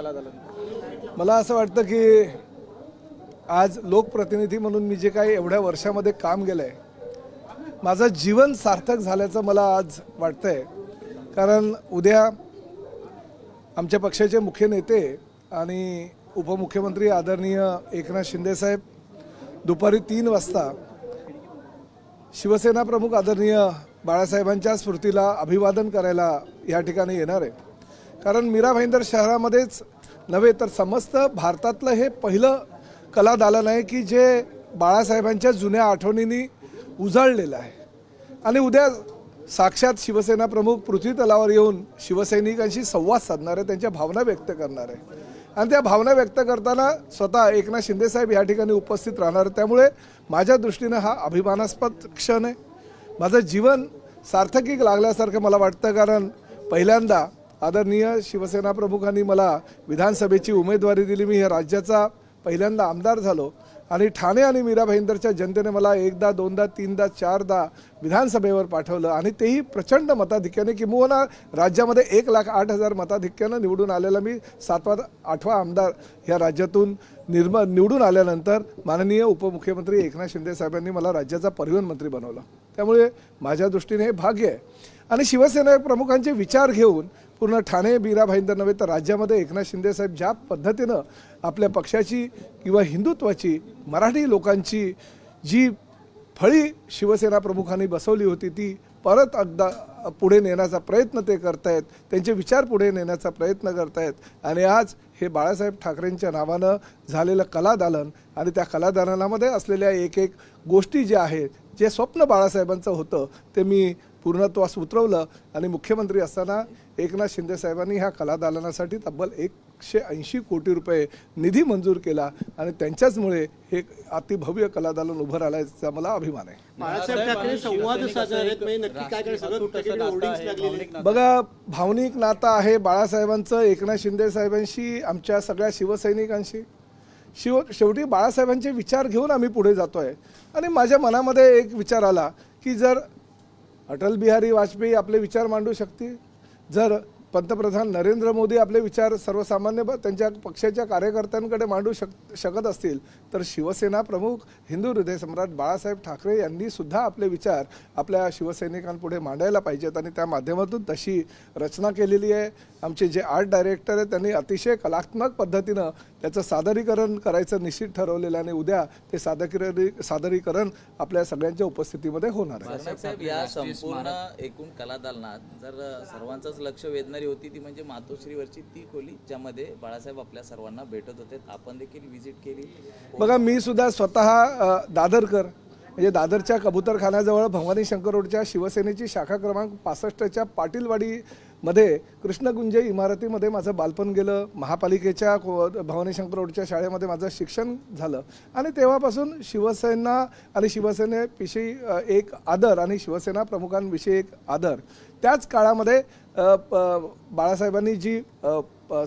कला दालन? मला असं वाटतं की आज लोकप्रतिनिधी म्हणून मी जे काही एवढ्या वर्षामध्ये काम केलं आहे, माझं जीवन सार्थक झाल्याचं मला आज वाटतंय. कारण उद्या आमच्या पक्षाचे मुख्य नेते आणि उपमुख्यमंत्री आदरणीय एकनाथ शिंदे साहेब दुपारी 3 वाजता शिवसेना प्रमुख आदरणीय बाळासाहेबांच्या स्मृतीला अभिवादन करायला या ठिकाणी येणार आहे. कारण मीरा भाईंदर शहरामध्येच नव्हे तर समस्त भारतातलं हे पहिलं कला दालन आहे की जे बाळासाहेबांच्या जुन्या आठवणींनी उजाळलेलं आहे. आणि उद्या साक्षात शिवसेना प्रमुख पृथ्वी तलावर येऊन शिवसैनिकांशी संवाद साधणार आहे, त्यांच्या भावना व्यक्त करणार आहे. आणि त्या भावना व्यक्त करताना स्वतः एकनाथ शिंदे साहेब या ठिकाणी उपस्थित राहणार. त्यामुळे माझ्या दृष्टीनं हा अभिमानास्पद क्षण आहे. माझं जीवन सार्थकी लागल्यासारखं मला वाटतं. कारण पहिल्यांदा आदरणीय शिवसेना प्रमुखांनी मला विधानसभेची उमेदवारी दिली. मी या राज्याचा पहिल्यांदा आमदार झालो आणि ठाणे आणि मीरा भाईंदरच्या जनतेने मला 1दा 2दा 3दा 4दा विधानसभेवर पाठवलं आणि तेही प्रचंड मताधिक्याने. किंबहुना राज्यामध्ये 1,08,000 मताधिक्यानं निवडून आलेला मी 7वा 8वा आमदार ह्या राज्यातून निवडून आल्यानंतर माननीय उपमुख्यमंत्री एकनाथ शिंदे साहेबांनी मला राज्याचा परिवहन मंत्री बनवलं. त्यामुळे माझ्या दृष्टीने हे भाग्य आहे. आणि शिवसेना प्रमुखांचे विचार घेऊन पूर्ण ठाणे मीरा भाईंदर नव्हे तर राज्यामध्ये एकनाथ शिंदे साहेब ज्या पद्धतीनं आपल्या पक्षाची किंवा हिंदुत्वाची मराठी लोकांची जी फळी शिवसेना प्रमुखांनी बसवली होती ती परत एकदा पुढे नेण्याचा प्रयत्न ते करतायत. त्यांचे विचार पुढे नेण्याचा प्रयत्न करतायत. आणि आज हे बाळासाहेब ठाकरेंच्या नावानं झालेलं कला दालन आणि त्या कला दालनामध्ये असलेल्या एक एक गोष्टी ज्या आहेत, जे स्वप्न बाळासाहेबांचं होतं ते मी पूर्णत्वास उतरवलं. आणि मुख्यमंत्री असताना एकनाथ शिंदे साहेबांनी ह्या कला दालनासाठी तब्बल 180 कोटी रुपये निधी मंजूर केला आणि त्यांच्याचमुळे हे अतिभव्य कला दालन उभं राहिल्याचा मला अभिमान आहे. बाळासाहेब ठाकरे संवाद साधत नक्की काय काय सगळं बघा, भावनिक नातं आहे बाळासाहेबांचं एकनाथ शिंदे साहेबांशी, आमच्या सगळ्या शिवसैनिकांशी. शेवटी बाळासाहेबांचे विचार घेऊन आम्ही पुढे जातोय. आणि माझ्या मनामध्ये एक विचार आला की जर अटल बिहारी वाजपेयी आपले विचार मांडू शकतील, जर पंतप्रधान नरेंद्र मोदी आपले विचार सर्वसामान्य त्यांच्या पक्षाच्या कार्यकर्त्यांकडे मांडू शकत असतील, तर शिवसेना प्रमुख हिंदू हृदय सम्राट बाळासाहेब ठाकरे यांनी सुद्धा आपले विचार आपल्या शिवसैनिकांपुढे मांडायला पाहिजेत. आणि त्या माध्यमातून तशी रचना केलेली आहे. आमचे जे आर्ट डायरेक्टर आहेत त्यांनी अतिशय कलात्मक पद्धतीनं त्याचं सादरीकरण करायचं निश्चित ठरवलेलं आणि उद्या ते सादरीकरण आपल्या सगळ्यांच्या उपस्थितीमध्ये होणार आहे. या संपूर्ण एकूण कला दालनात जर सर्वांचंच लक्ष वेधणारी होती ती म्हणजे मातोश्रीवरची ती खोली, ज्यामध्ये बाळासाहेब आपल्या सर्वांना भेटत होते. आपण देखील व्हिजिट केली. बघा, मी सुद्धा स्वतः दादरकर म्हणजे दादरच्या कबूतरखान्याजवळ भवानी शंकर रोडच्या शिवसेनेची शाखा क्रमांक 65च्या पाटीलवाडीमध्ये कृष्णकुंज इमारतीमध्ये माझं बालपण गेलं. महापालिकेच्या भवानी शंकर रोडच्या शाळेमध्ये माझं शिक्षण झालं. आणि तेव्हापासून शिवसेना आणि शिवसेनेविषयी एक आदर आणि शिवसेना प्रमुखांविषयी एक आदर. त्याच काळामध्ये बाळासाहेबांनी जी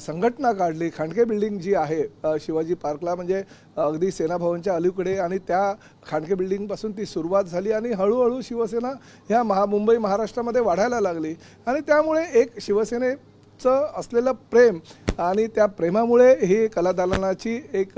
संघटना काढली, खांडके बिल्डिंग जी आहे शिवाजी पार्कला, म्हणजे अगदी सेना भवनच्या अलीकडे, आणि त्या खांडके बिल्डिंगपासून ती सुरुवात झाली आणि हळूहळू शिवसेना ह्या मुंबई महाराष्ट्रामध्ये वाढायला लागली. आणि त्यामुळे एक शिवसेनेचं असलेलं प्रेम आणि त्या प्रेमामुळे ही कला दालनाची एक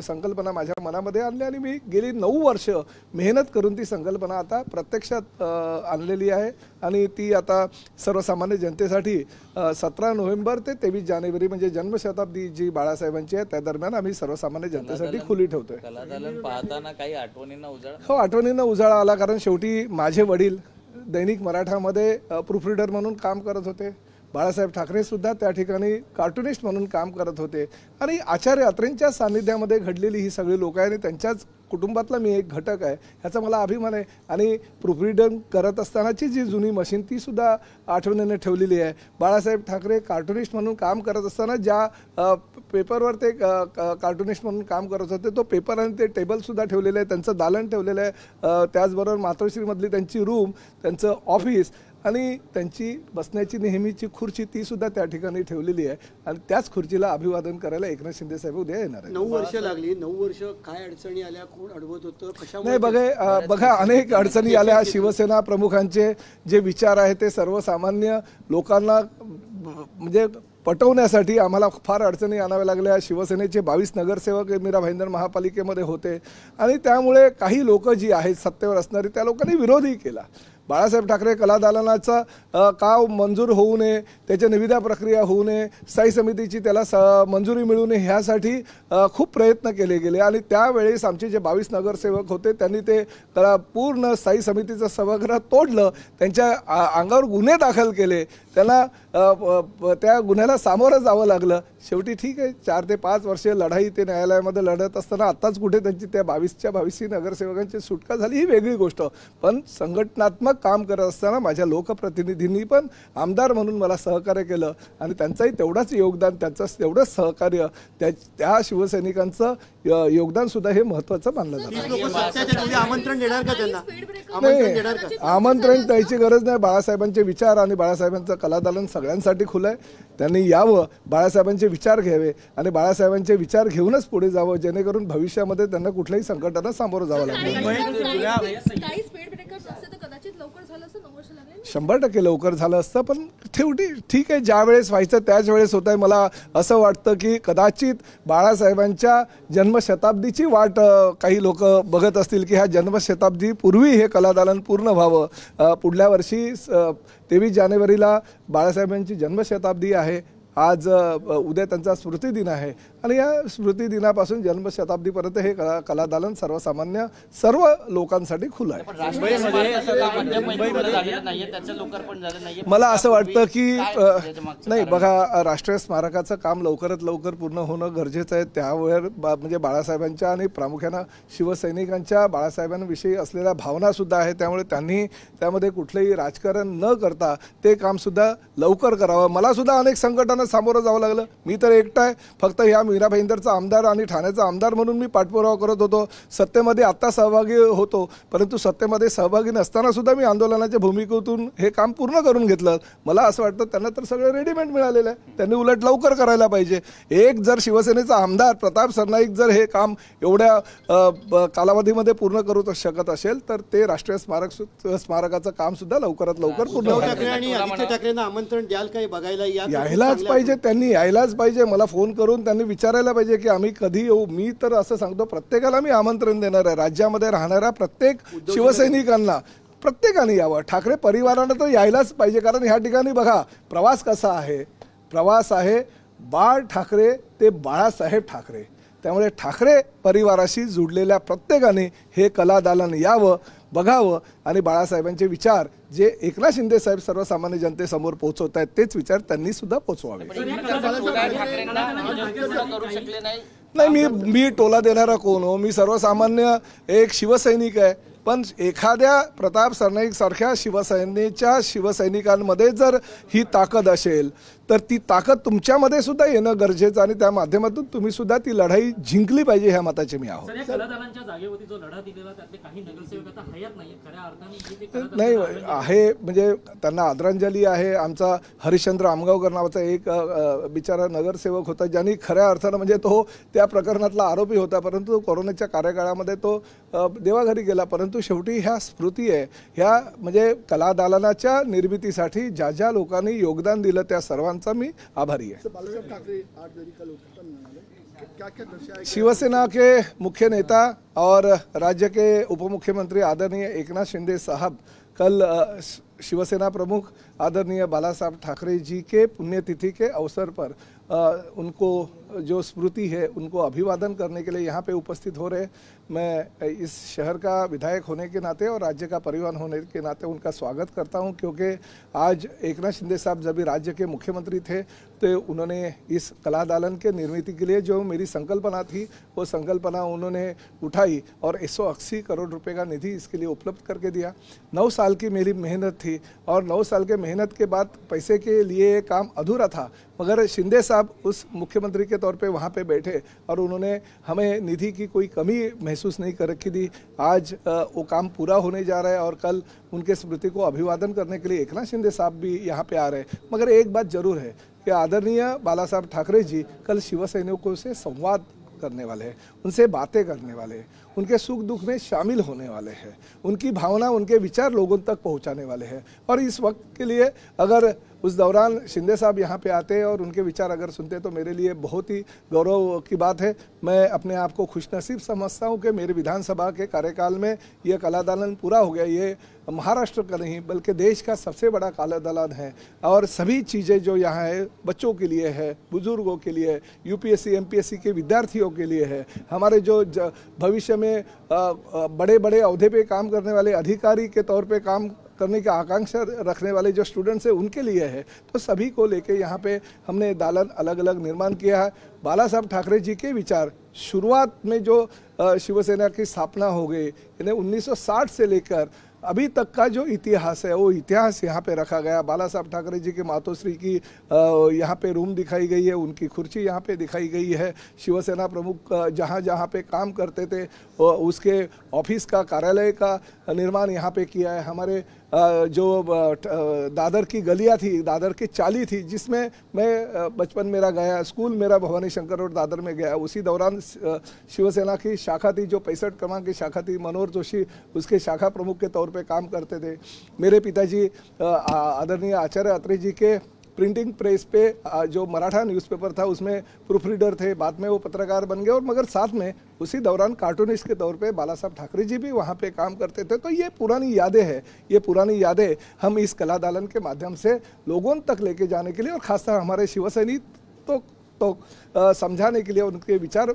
संकल्पना माझ्या मनामध्ये आणली आणि मी गेली 9 वर्ष मेहनत करून ती संकल्पना आता प्रत्यक्षात आणलेली आहे. आणि ती आता सर्वसामान्य जनतेसाठी 17 नोव्हेंबर ते 23 जानेवारी म्हणजे जन्मशताब्दी जी बाळासाहेबांची आहे त्या दरम्यान आम्ही सर्वसामान्य जनतेसाठी खुली ठेवतोय. कला दालन पाहताना काही आठवणींना उजाळा? हो, आठवणींना उजाळा आला. कारण शेवटी माझे वडील दैनिक मराठामध्ये प्रूफरीडर म्हणून काम करत होते. बाळासाहेब ठाकरे सुद्धा त्या ठिकाणी कार्टुनिस्ट म्हणून काम करत होते. आणि आचार्य अत्रेंच्या सानिध्यामध्ये घडलेली ही सगळी लोक आहे आणि त्यांच्याच कुटुंबातला मी एक घटक आहे, ह्याचा मला अभिमान आहे. आणि प्रूफरीडर करत असतानाची जी जुनी मशीन ती सुद्धा आठवणीने ठेवलेली आहे. बाळासाहेब ठाकरे कार्टुनिस्ट म्हणून काम करत असताना ज्या पेपरवर ते कार्टुनिस्ट म्हणून काम करत होते तो पेपर आणि ते टेबलसुद्धा ठेवलेलं आहे, त्यांचं दालन ठेवलेलं आहे. त्याचबरोबर मातोश्रीमधली त्यांची रूम, त्यांचं ऑफिस आणि त्यांची बसण्याची नेहमीची खुर्ची ती सुद्धा त्या ठिकाणी ठेवलेली आहे. आणि त्याच खुर्चीला अभिवादन करायला एकनाथ शिंदे साहेब उद्या येणार आहे. 9 वर्ष लागली. 9 वर्ष काय अडचणी आल्या, कोण अडवत होतं, नाही बघा अनेक अडचणी आल्या. शिवसेना प्रमुखांचे जे विचार आहेत ते सर्वसामान्य लोकांना म्हणजे पटवण्यासाठी आम्हाला फार अडचणी आणाव्या लागल्या. शिवसेनेचे 22 नगरसेवक मीरा भाईंदर महापालिकेमध्ये होते आणि त्यामुळे काही लोक जी आहेत सत्तेवर असणारी त्या लोकांनी विरोधही केला. बाळासाहेब ठाकरे कलादालनाचा का मंजूर होऊ नये, त्याच्या निविदा प्रक्रिया होऊ नये, स्थायी समितीची त्याला मंजुरी मिळू नये ह्यासाठी खूप प्रयत्न केले गेले आणि त्यावेळेस आमचे जे 22 नगरसेवक होते त्यांनी ते पूर्ण स्थायी समितीचं सभागृह तोडलं, त्यांच्या अंगावर गुन्हे दाखल केले, त्यांना त्या गुन्ह्याला सामोरं जावं लागलं. शेवटी ठीक आहे 4 ते 5 वर्षे लढाई ते न्यायालयामध्ये लढत असताना आत्ताच कुठे त्यांची त्या 22 नगरसेवकांची सुटका झाली ही वेगळी गोष्ट. पण संघटनात्मक काम करत असताना माझ्या लोकप्रतिनिधींनी पण आमदार म्हणून मला सहकार्य केलं आणि त्यांचंही तेवढंच योगदान, त्यांचं तेवढंच सहकार्य, त्या शिवसैनिकांचं योगदान सुद्धा हे महत्त्वाचं मानलं जातं. आमंत्रण देणार का त्यांना? नाही, आमंत्रण द्यायची गरज नाही. बाळासाहेबांचे विचार आणि बाळासाहेबांचं कलादालन सगळ्यांसाठी खुलं आहे. त्यांनी यावं, बाळासाहेबांचे विचार घ्यावे आणि बाळासाहेबांचे विचार घेऊनच पुढे जावं, जेणेकरून भविष्यामध्ये त्यांना कुठल्याही संकटांना सामोरं जावं लागेल. 100% लवकर झालं असतं, पण शेवटी ठीक आहे, ज्या वेळेस व्हायचं त्याच वेळेस होत आहे. मला असं वाटतं की कदाचित बाळासाहेबांच्या जन्मशताब्दीची वाट काही लोक बघत असतील की ह्या जन्मशताब्दी पूर्वी हे कलादालन पूर्ण व्हावं. पुढल्या वर्षी 23 जानेवारीला बाळासाहेबांची जन्मशताब्दी आहे. आज उद्या त्यांचा स्मृतिदिन आहे आणि या स्मृतिदिनापासून जन्मशताब्दीपर्यंत हे कलादालन सर्वसामान्य सर्व लोकांसाठी खुलं आहे. मला असं वाटतं की नाही, बघा, राष्ट्रीय स्मारकाचं काम लवकरात लवकर पूर्ण होणं गरजेचं आहे. त्यावर म्हणजे बाळासाहेबांच्या आणि प्रामुख्यानं शिवसैनिकांच्या बाळासाहेबांविषयी असलेल्या भावना सुद्धा आहे. त्यामुळे त्यांनी त्यामध्ये कुठलंही राजकारण न करता ते काम सुद्धा लवकर करावं. मला सुद्धा अनेक संकटांना सामोरं जावं लागलं. मी तर एकटा आहे, फक्त ह्या मीरा भाईंदरचा आमदार आणि ठाण्याचा आमदार म्हणून मी पाठपुरावा करत होतो. सत्तेमध्ये आत्ता सहभागी होतो, परंतु सत्तेमध्ये सहभागी नसताना सुद्धा मी आंदोलनाच्या भूमिकेतून हे काम पूर्ण करून घेतलं. मला असं वाटतं त्यांना तर सगळं रेडीमेड मिळालेलं आहे, त्यांनी उलट लवकर करायला पाहिजे. एक जर शिवसेनेचा आमदार प्रताप सरनाईक जर हे काम एवढ्या कालावधीमध्ये पूर्ण करू शकत असेल तर ते राष्ट्रीय स्मारकाचं काम सुद्धा लवकरात लवकर पूर्ण होईल. आमंत्रण द्याल काय बघायला? यायलाच पाहिजे, त्यांनी यायलाच पाहिजे. मला फोन करून त्यांनी विचारायला पाहिजे की आम्ही कधी येऊ. मी तर असं सांगतो प्रत्येकाला मी आमंत्रण देणार आहे. राज्यामध्ये राहणाऱ्या प्रत्येक शिवसैनिकांना प्रत्येकाने यावं. ठाकरे परिवारानं तर यायलाच पाहिजे, कारण ह्या ठिकाणी बघा प्रवास कसा आहे. प्रवास आहे बाळ ठाकरे ते बाळासाहेब ठाकरे. त्यामुळे ठाकरे परिवाराशी जुडलेल्या प्रत्येकाने हे कलादालन यावं, बघावं आणि बाळासाहेबांचे विचार जे एकनाथ शिंदे साहेब सर्वसामान्य जनतेसमोर पोहोचवत आहेत तेच विचार त्यांनी सुद्धा पोहोचवावे. नाही, मी टोला देणारा कोण हो? मी सर्वसामान्य एक शिवसैनिक आहे. पण एखाद्या प्रताप सरनाईक सारख्या शिवसैनिकांमध्ये जर ही ताकद असेल तर ती ताकद तुमच्यामध्ये सुद्धा येणं गरजेचं आणि त्या माध्यमातून तुम्ही सुद्धा ती लढाई जिंकली पाहिजे, ह्या मताचे मी आहोत. नाही आहे, म्हणजे त्यांना आदरांजली आहे. आमचा हरिश्चंद्र आमगावकर नावाचा एक बिचारा नगरसेवक होता ज्यांनी खऱ्या अर्थानं म्हणजे तो त्या प्रकरणातला आरोपी होता, परंतु कोरोनाच्या कार्यकाळामध्ये तो देवाघरी गेला. परंतु शेवटी ह्या स्मृती आहे, ह्या म्हणजे कलादालनाच्या निर्मितीसाठी ज्या ज्या लोकांनी योगदान दिलं त्या सर्वांचा मी आभारी है। शिवसेना के मुख्य नेता और राज्य के उप मुख्यमंत्री आदरणीय एकनाथ शिंदे साहब कल शिवसेना प्रमुख आदरणीय बालासाहब ठाकरे जी के पुण्यतिथि के अवसर पर उनको जो स्मृति है उनको अभिवादन करने के लिए यहाँ पे उपस्थित हो रहे। मैं इस शहर का विधायक होने के नाते और राज्य का परिवहन होने के नाते उनका स्वागत करता हूँ, क्योंकि आज एकनाथ शिंदे साहब जब भी राज्य के मुख्यमंत्री थे तो उन्होंने इस कलादालन के निर्मित के लिए जो मेरी संकल्पना थी वो संकल्पना उन्होंने उठाई और 180 करोड़ रुपए का निधि इसके लिए उपलब्ध करके दिया। 9 साल की मेरी मेहनत थी और 9 साल के मेहनत के बाद पैसे के लिए काम अधूरा था, मगर शिंदे साहब उस मुख्यमंत्री के तौर पे वहाँ पे बैठे और उन्होंने हमें निधि की कोई कमी महसूस नहीं कर रखी थी। आज वो काम पूरा होने जा रहा है और कल उनके स्मृति को अभिवादन करने के लिए एकनाथ शिंदे साहब भी यहाँ पे आ रहे हैं। मगर एक बात जरूर है कि आदरणीय बालासाहब ठाकरे जी कल शिवसैनिकों से संवाद करने वाले हैं, उनसे बातें करने वाले हैं, उनके सुख दुख में शामिल होने वाले हैं, उनकी भावना उनके विचार लोगों तक पहुंचाने वाले हैं। और इस वक्त के लिए अगर उस दौरान शिंदे साहब यहाँ पे आते और उनके विचार अगर सुनते तो मेरे लिए बहुत ही गौरव की बात है। मैं अपने आप को खुशनसीब समझता हूँ कि मेरे विधानसभा के कार्यकाल में ये कला दालन पूरा हो गया। ये महाराष्ट्र का नहीं बल्कि देश का सबसे बड़ा कला दालन है और सभी चीज़ें जो यहाँ है बच्चों के लिए है, बुजुर्गों के लिए, यूपीएससी एमपीएससी के विद्यार्थियों के लिए है, हमारे जो भविष्य में बड़े बड़े अहदे पे काम करने वाले अधिकारी के तौर पे काम करने की आकांक्षा रखने वाले जो स्टूडेंट्स हैं उनके लिए है। तो सभी को लेके यहाँ पे हमने दालन अलग अलग निर्माण किया है। बाला साहब ठाकरे जी के विचार शुरुआत में जो शिवसेना की स्थापना हो गई, इन्हें 1960 से लेकर अभी तक का जो इतिहास है वो इतिहास यहाँ पे रखा गया। बाला साहब ठाकरे जी के मातोश्री की यहाँ पे रूम दिखाई गई है, उनकी कुर्सी यहाँ पे दिखाई गई है। शिवसेना प्रमुख जहाँ जहाँ पे काम करते थे उसके ऑफिस का, कार्यालय का निर्माण यहाँ पे किया है। हमारे जो दादर की गलियाँ थी, दादर की चाली थी जिसमें मैं बचपन मेरा गया, स्कूल मेरा भवानी शंकर रोड दादर में गया। उसी दौरान शिवसेना की शाखा थी जो 65 क्रमांक की शाखा थी, मनोहर जोशी उसके शाखा प्रमुख के तौर पे काम करते थे। मेरे पिताजी आदरणीय आचार्य अत्रे जी के प्रिंटिंग प्रेस पे जो मराठा न्यूज़पेपर था उसमें प्रूफ रीडर थे, बाद में वो पत्रकार बन गए और मगर साथ में उसी दौरान कार्टूनिस्ट के तौर पे बाला साहब ठाकरे जी भी वहाँ पे काम करते थे। तो ये पुरानी यादें हैं, ये पुरानी यादें हम इस कला दालन के माध्यम से लोगों तक लेके जाने के लिए और खासकर हमारे शिवसैनिक तो समझाने के लिए, उनके विचार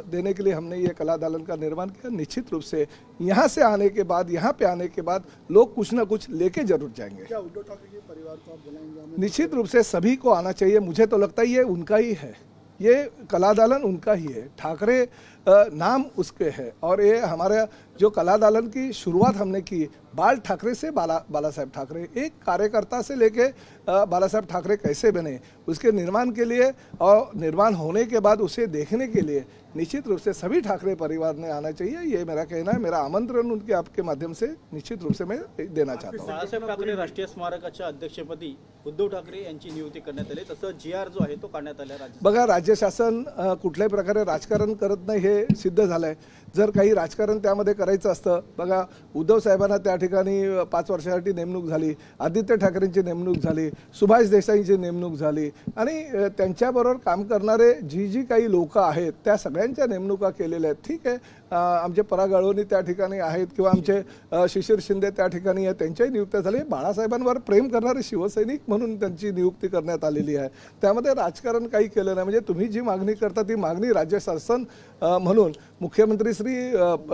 देने के लिए हमने ये कला दालन का निर्माण किया। निश्चित रूप से यहाँ से आने के बाद, यहाँ पे आने के बाद लोग कुछ ना कुछ लेके जरूर जाएंगे। क्या उद्धव ठाकरे के परिवार को आप बुलाएंगे? निश्चित रूप से सभी को आना चाहिए। मुझे तो लगता है ये उनका ही है, ये कला दालन उनका ही है, ठाकरे नाम उसके है। और ये हमारा जो कला दालन की शुरुआत हमने की बाल ठाकरे से, बाला साहब ठाकरे, एक कार्यकर्ता से लेके बाला साहब ठाकरे कैसे बने उसके निर्माण के लिए और निर्माण होने के बाद उसे देखने के लिए निश्चित रूप से सभी ठाकरे परिवार ने आना चाहिए। ये मेरा कहना है, मेरा आमंत्रण उनके आपके माध्यम से निश्चित रूप से मैं देना चाहता हूँ। बाळासाहेब ठाकरे राष्ट्रीय स्मारकाच्या अध्यक्षपदी उद्धव ठाकरे यांची नियुक्ती करण्यात आली, तसं GR जो आहे तो काढण्यात आला राज्य। बघा, राज्य शासन कुठल्याही प्रकारे राजकारण करत नाही हे सिद्ध झालंय। जर काही राजकारण त्यामध्ये करायचं असतं, बघा उद्धव साहेबांना त्या ठिकाणी 5 वर्षासाठी नेमणूक झाली, आदित्य ठाकरेंची नेमणूक झाली, सुभाष देसाईंची नेमणूक झाली आणि त्यांच्याबरोबर काम करणारे जी काही लोक आहेत त्या सगळ्यांच्या नेमणुका केलेल्या आहेत। ठीक आहे, आमचे पराग अळवणी त्या ठिकाणी आहेत किंवा आमचे शिशिर शिंदे त्या ठिकाणी आहेत, त्यांच्याही नियुक्त्या झाल्या। बाळासाहेबांवर प्रेम करणारे शिवसैनिक म्हणून त्यांची नियुक्ती करण्यात आलेली आहे। त्यामध्ये राजकारण काही केलं नाही। म्हणजे तुम्ही जी मागणी करता ती मागणी राज्य शासन म्हणून मुख्यमंत्री श्री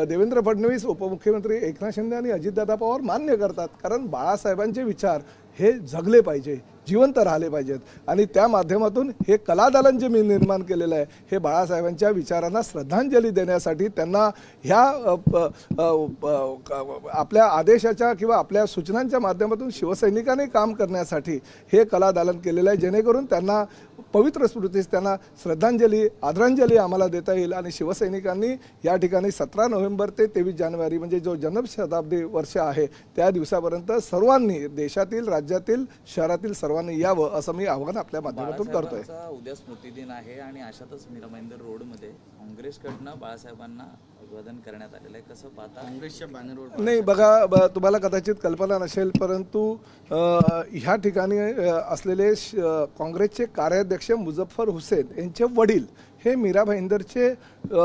देवेंद्र फडणवीस, उपमुख्यमंत्री एकनाथ शिंदे आणि अजितदादा पवार मान्य करतात, कारण बाळासाहेबांचे विचार हे जगले पाहिजे, जिवंत राहिले पाहिजेत आणि त्या माध्यमातून हे कला दालन जे मी निर्माण केलेलं आहे हे बाळासाहेबांच्या विचारांना श्रद्धांजली देण्यासाठी, त्यांना ह्या आपल्या आदेशाच्या किंवा आपल्या सूचनांच्या माध्यमातून शिवसैनिकांनी काम करण्यासाठी हे कला दालन केलेलं आहे, जेणेकरून त्यांना पवित्र स्मृतीस त्यांना श्रद्धांजली, आदरांजली आम्हाला देता येईल। आणि शिवसैनिकांनी या ठिकाणी 17 नोव्हेंबर ते 23 जानेवारी म्हणजे जो जन्मशताब्दी वर्ष आहे त्या दिवसापर्यंत सर्वांनी, देशातील, राज्यातील, शहरातील सर्वांनी यावं असं मी आवाहन आपल्या माध्यमातून करतोय। उद्या स्मृतिदिन आहे आणि अशातच मीरा भाईंदर रोडमध्ये काँग्रेसकडनं बाळासाहेबांना अभिवादन करण्यात आलेलं आहे, कसं पाहता? काँग्रेसच्या बॅनरवर नाही, बघा तुम्हाला कदाचित कल्पना नसेल, परंतु ह्या ठिकाणी असलेले काँग्रेसचे कार्याध्यक्ष मुझफ्फर हुसेन यांचे वडील हे मीरा भाईंदरचे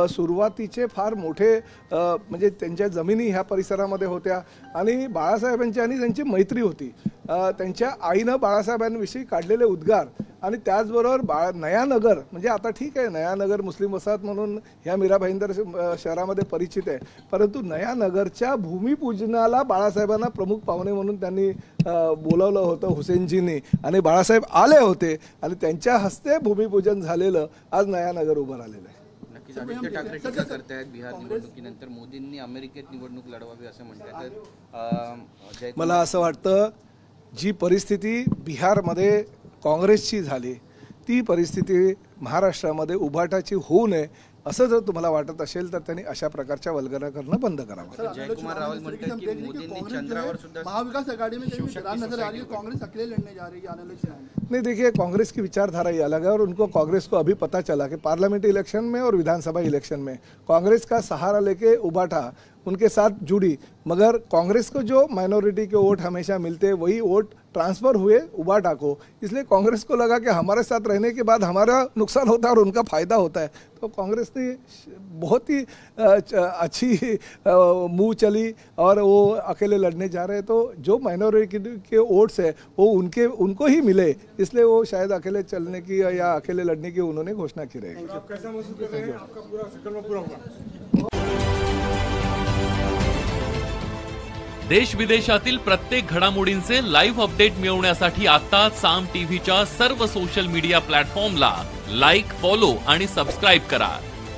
सुरुवातीचे फार मोठे म्हणजे त्यांच्या जमिनी ह्या परिसरामध्ये होत्या आणि बाळासाहेबांची आणि त्यांची मैत्री होती। त्यांच्या आईनं बाळासाहेबांविषयी काढलेले उद्गार आणि त्याचबरोबर नयानगर, म्हणजे आता ठीक आहे नयानगर मुस्लिम वसाहत म्हणून ह्या मीरा भाईंदर शहरामध्ये परिचित आहे, परंतु नयानगरच्या भूमिपूजनाला बाळासाहेबांना प्रमुख पाहुणे म्हणून त्यांनी बोलावलं होतं हुसेनजींनी आणि बाळासाहेब आले होते आणि त्यांच्या हस्ते भूमिपूजन झालेलं आज नयानगर उभं राहिलेलं आहे। नक्कीच आदित्य ठाकरे टीका करतायत बिहार निवडणुकीनंतर मोदींनी अमेरिकेत निवडणूक लढवावी असं म्हणतात। मला असं वाटतं जी परिस्थिती बिहारमध्ये काँग्रेसची झाली ती परिस्थिती महाराष्ट्रामध्ये उभाटाची होऊ नये असं जर तुम्हाला वाटत असेल तर त्यांनी अशा प्रकारच्या वल्गना करणं बंद करावं। जयकुमार रावल म्हणतात की मोदींनी चंद्रावर सुद्धा महाविकास आघाड़ी में नजर आ रही है, कांग्रेस अकेले लड़ने जा रही है आने वाले। नहीं, देखिए कांग्रेस की विचारधारा ही अलग है और उनको कांग्रेस को अभी पता चला कि पार्लियामेंट इलेक्शन में और विधानसभा इलेक्शन में कांग्रेस का सहारा लेके उबाटा उनके साथ जुड़ी, मगर कांग्रेस को जो माइनॉरिटी के वोट हमेशा मिलते वही वोट ट्रांसफर हुए उबा टाको, इसलिए कांग्रेस को लगा कि हमारे साथ रहने के बाद हमारा नुकसान होता है और उनका फायदा होता है। तो कांग्रेस ने बहुत ही अच्छी मूव चली और वो अकेले लड़ने जा रहे, तो जो माइनॉरिटी के वोट्स है वो उनको ही मिले, इसलिए वो शायद अकेले चलने की या अकेले लड़ने की उन्होंने घोषणा की रहेगी। देश विदेशातील प्रत्येक घडामोडींचे लाईव्ह अपडेट मिळवण्यासाठी आता साम टीव्हीच्या सर्व सोशल मीडिया प्लॅटफॉर्मला लाईक, फॉलो आणि सबस्क्राईब करा।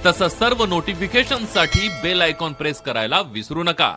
तसंच सर्व नोटिफिकेशनसाठी बेल आयकॉन प्रेस करायला विसरू नका।